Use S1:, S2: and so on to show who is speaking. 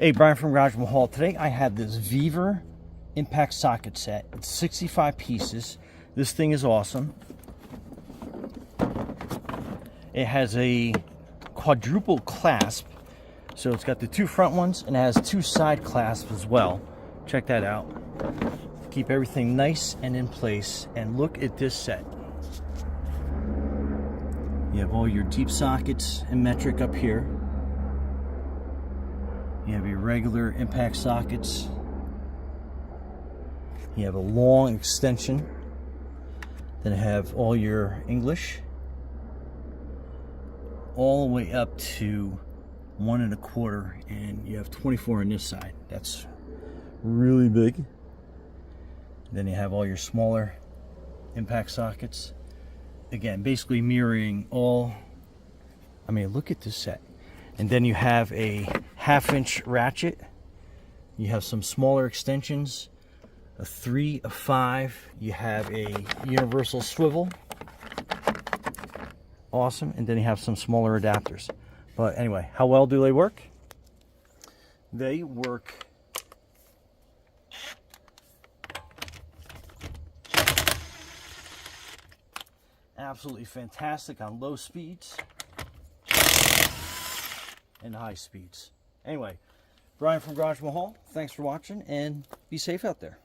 S1: Hey, Brian from Garage Mahal. Today I had this VEVOR impact socket set. It's 65 pieces. This thing is awesome. It has a quadruple clasp. So it's got the two front ones and it has two side clasps as well. Check that out. Keep everything nice and in place. And look at this set. You have all your deep sockets and metric up here. You have your regular impact sockets. You have a long extension. Then have all your English. All the way up to 1 1/4, and you have 24 on this side. That's really big. Then you have all your smaller impact sockets. Again, basically mirroring all. I mean, look at this set. And then you have a 1/2-inch ratchet. You have some smaller extensions, a 3, a 5. You have a universal swivel. Awesome. And then you have some smaller adapters. But anyway, how well do they work? They work absolutely fantastic on low speeds and high speeds. Anyway, Brian from Garage Mahal, thanks for watching and be safe out there.